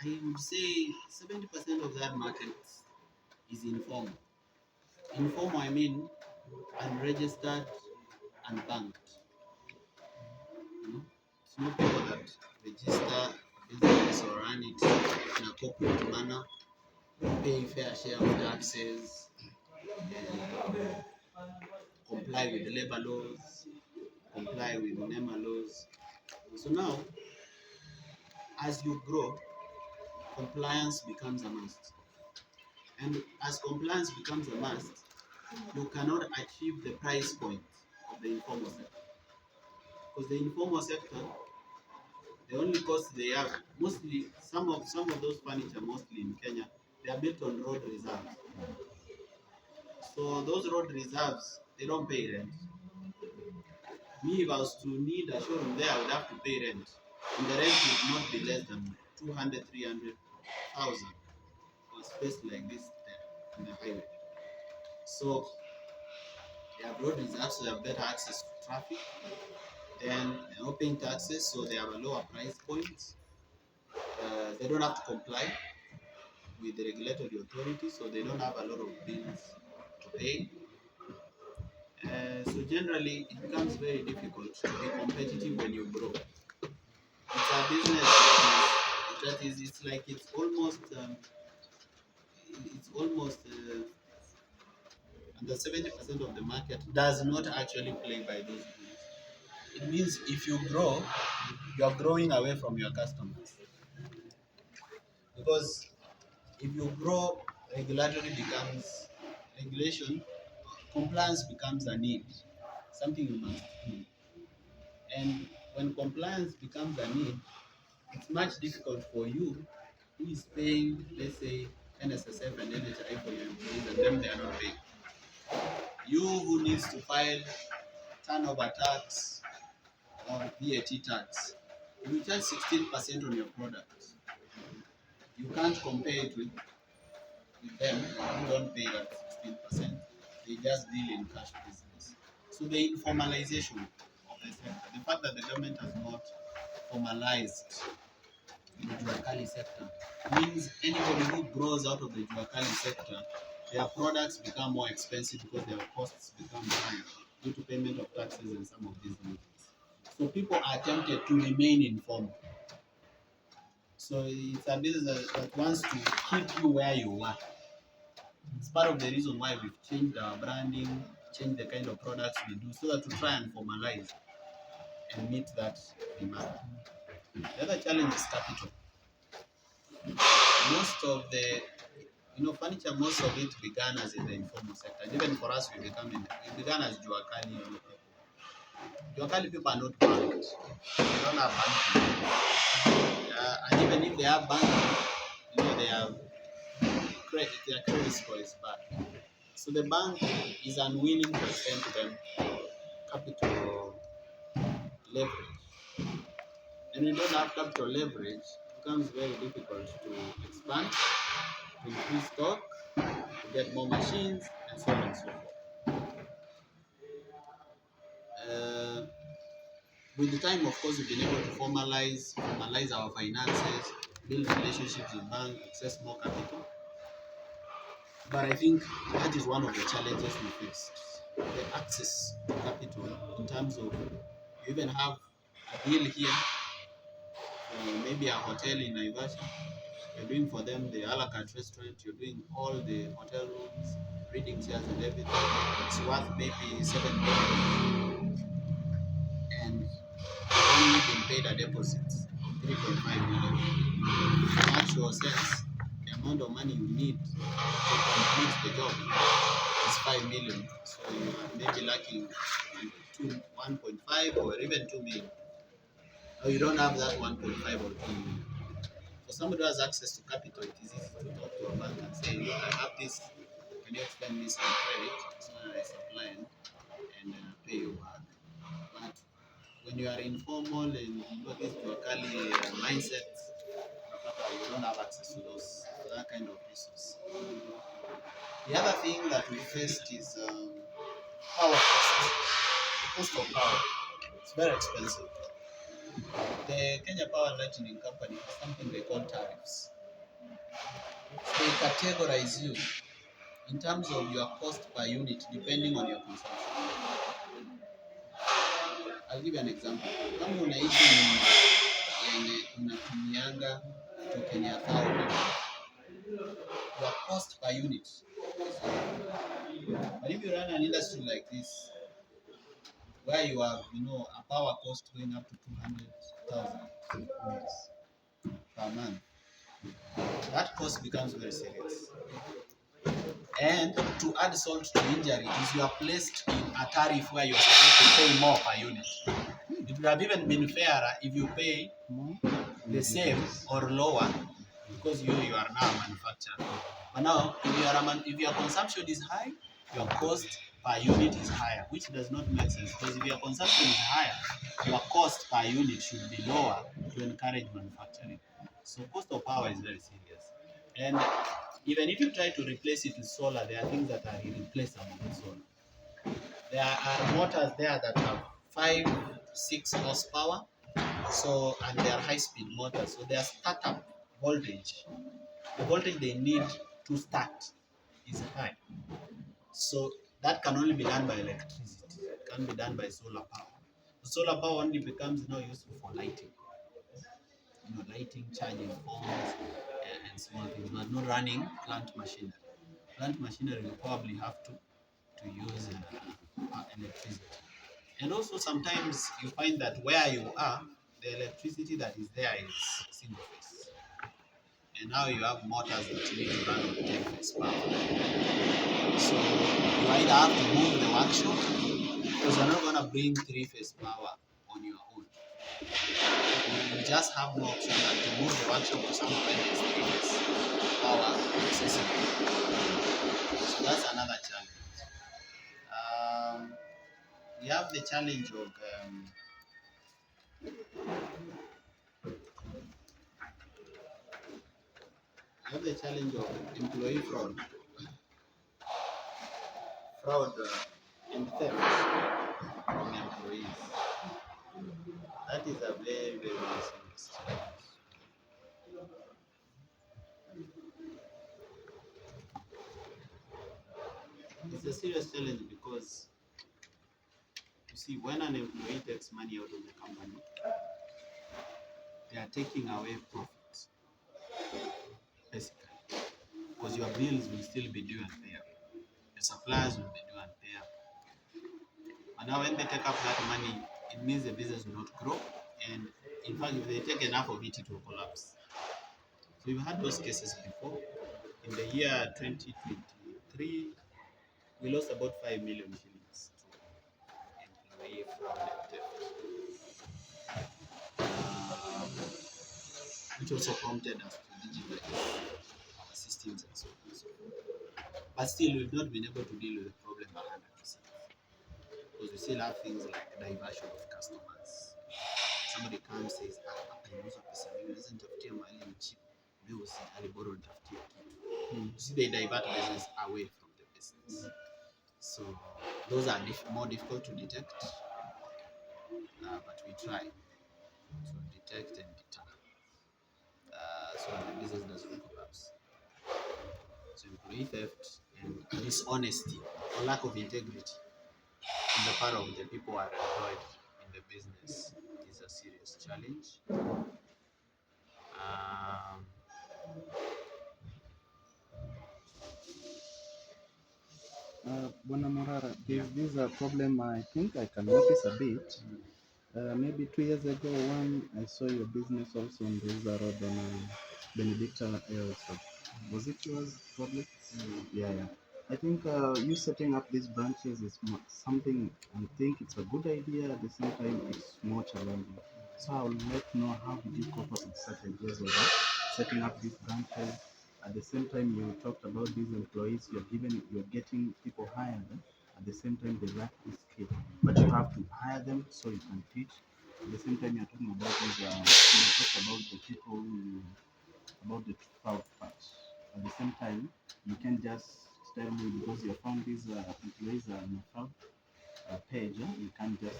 I would say 70% of that market is informal. Informal, I mean unregistered and banked. You know, it's not people that register business or run it in a corporate manner, pay fair share of taxes, and comply with the labor laws, comply with NEMA laws. So now, as you grow, compliance becomes a must. And as compliance becomes a must, you cannot achieve the price point of the informal sector. Because the informal sector, the only cost they have, mostly some of those furniture, mostly in Kenya, they are built on road reserves. So those road reserves, they don't pay rent. Me, if I was to need a showroom there, I would have to pay rent. And the rent would not be less than 200, 300,000 for a space like this there on the highway. So they have road reserves, so they have better access to traffic. Then they're not paying taxes, so they have a lower price point. They don't have to comply with the regulatory authority, so they don't have a lot of bills to pay. So generally, it becomes very difficult to be competitive when you grow. It's a business that is it's like it's almost under 70% of the market does not actually play by those rules. It means if you grow, you're growing away from your customers. Because if you grow, regulatory becomes regulation, compliance becomes a need, something you must do. And when compliance becomes a need, it's much difficult for you who is paying, let's say, NSSF and NHI for your employees, and them they are not paying. You who needs to file turnover tax or VAT tax, if you charge 16% on your product, you can't compare it with them who don't pay that 16%. They just deal in cash business. So the informalization of the sector, the fact that the government has not formalized the Juakali sector means anybody who grows out of the Juakali sector, their products become more expensive because their costs become higher due to payment of taxes and some of these things. So people are tempted to remain informal. So it's a business that wants to keep you where you are. It's part of the reason why we've changed our branding, changed the kind of products we do, so that to try and formalize and meet that demand. The other challenge is capital. Most of the furniture, most of it began as in the informal sector. And even for us, it began as Juakali. Juakali people are not banked. They don't have banking. And even if they have banking, they have credit. Their credit score is bad. So the bank is unwilling to extend to them capital leverage. And you don't have capital leverage, it becomes very difficult to expand, to increase stock, to get more machines, and so on and so forth. Uh, with the time, of course, we've been able to formalize our finances, build relationships with banks, access more capital. But I think that is one of the challenges we face: the access to capital in terms of you even have a deal here, maybe a hotel in Naivasha. You're doing for them the a la carte restaurant, you're doing all the hotel rooms, reading chairs and everything. It's worth maybe 7 million, and you've only been paid a deposit of 3.5 million. In actual sense, the amount of money you need to complete the job is 5 million. So you are maybe lacking 1.5 or even 2 million. Now you don't have that 1.5 or 2 million. For somebody who has access to capital, it is easy to talk to a bank and say, look, I have this, can you extend me some credit so that I supply and pay you back? But when you are informal and you got this locally mindset, you don't have access to that kind of resource. The other thing that we faced is power cost. The cost of power. It's very expensive. The Kenya Power and Lightning Company has something they call tariffs. They categorize you in terms of your cost per unit depending on your consumption. I'll give you an example. Kama unaishi yenye unatumianga token ya 1000, your cost per unit. But if you run an industry like this, where you have, a power cost going up to 200,000 per month, that cost becomes very serious. And to add salt to injury is you are placed in a tariff where you are supposed to pay more per unit. It would have even been fairer if you pay the same or lower because you are now a manufacturer. But now, if your consumption is high, your cost per unit is higher, which does not make sense because if your consumption is higher, your cost per unit should be lower to encourage manufacturing. So cost of power is very serious. And even if you try to replace it with solar, there are things that are irreplaceable with solar. There are motors there that have 5, 6 horsepower, and they are high-speed motors. So their startup voltage, the voltage they need to start, is high. So that can only be done by electricity. It can't be done by solar power. The solar power only becomes now useful for lighting. Lighting, charging phones, and small things, but not running plant machinery. Plant machinery will probably have to use electricity. And also sometimes you find that where you are, the electricity that is there is single phase. And now you have motors that need to run on 10 phase power. So you either have to move the workshop because you're not going to bring 3 phase power on your own. You just have no option than to move the workshop to somewhere where there's 3 phase power accessible. So that's another challenge. We have the challenge of employee fraud and theft from employees. That is a very, very serious challenge. It's a serious challenge because, you see, when an employee takes money out of the company, they are taking away profits, basically. Because your bills will still be due and payable. Your suppliers will be due and payable. And now when they take up that money, it means the business will not grow. And in fact, if they take enough of it, it will collapse. So we've had those cases before. In the year 2023, we lost about 5 million shillings to employee fraud and theft, which also prompted us to digitize our systems and so on and so forth. But still, we've not been able to deal with the problem 100% because we still have things like diversion of customers. Somebody comes and says, ataiuza pesa mingi, doesn't tafutia mahali ni cheap, leo si aliborrow tafutia kitu. See, they divert business away from the business. So those are more difficult to detect, but we try to detect and deter so the business doesn't collapse. So employee theft and dishonesty or lack of integrity on the part of the people who are employed in the business is a serious challenge. Bwana Morara, this is a problem I think I can notice a bit. Maybe 2 years ago, I saw your business also on the Uza Road on Benedicta also. Was it yours probably? Yeah. I think you setting up these branches is something I think it's a good idea. At the same time, it's more challenging. So I would like to know, how did you cope up with such ideas of setting up these branches? At the same time, you talked about these employees. You're getting people hired. At the same time, they lack this skill, but you have to hire them so you can teach. At the same time, you're talking about these. You talk about the people, about the fraud part. At the same time, you can't just tell me because you found these employees are on a fraud page. You can't tell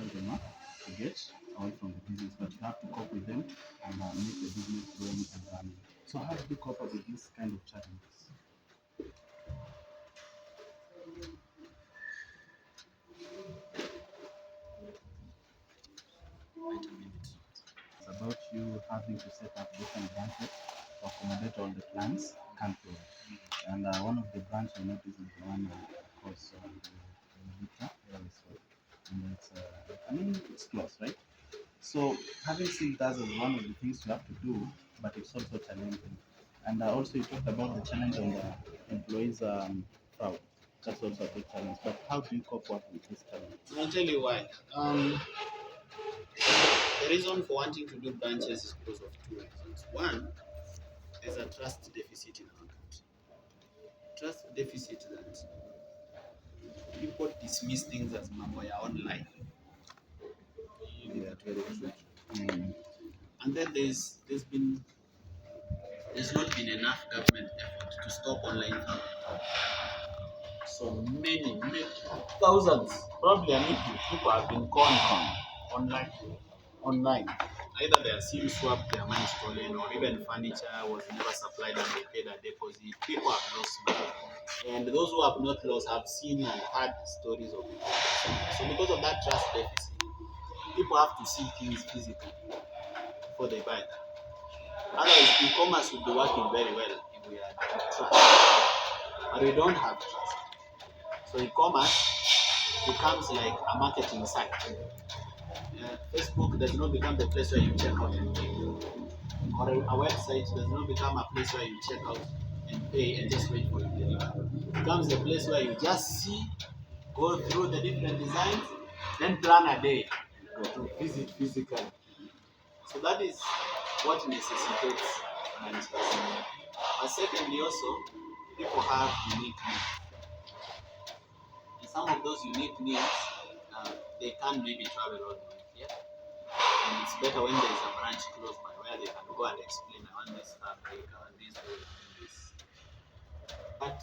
them to get away from the business, but you have to cope with them and make the business going and running. So how do you cope up with this kind of challenges? Wait a minute. It's about you having to set up different branches to accommodate all the plants countrywide. And one of the branch I noticed is the one across the Vita Aerosol. And it's, I mean, it's close, right? So having seen that as one of the things you have to do, but it's also challenging. And also you talked about the challenge on the employees crowd. That's also a big challenge. But how do you cope up with this challenge? I'll tell you why. The reason for wanting to do branches is because of two reasons. One, there's a trust deficit in our country. Trust deficit that people dismiss things as mambo ya online. Yeah, very true. Mm. And then there's not been enough government effort to stop online farming. So many thousands, probably a million people have been conned online. Either their SIM swapped, their money stolen, or even furniture was never supplied and they paid a deposit. People have lost money. And those who have not lost have seen and heard stories of it. So because of that trust deficit, people have to see things physically before they buy them. Otherwise, e-commerce would be working very well if we had trust. But we don't have trust. So e-commerce becomes like a marketing site. Facebook does not become the place where you check out and pay. Or a website does not become a place where you check out and pay and just wait for it to deliver. It becomes a place where you just see, go through the different designs, then plan a day to visit physically. So that is what necessitates branches. But secondly, also, people have unique needs. And some of those unique needs, they can't maybe travel all the way here. And it's better when there is a branch close by where they can go and explain, I want this fabric, I want this way, this. But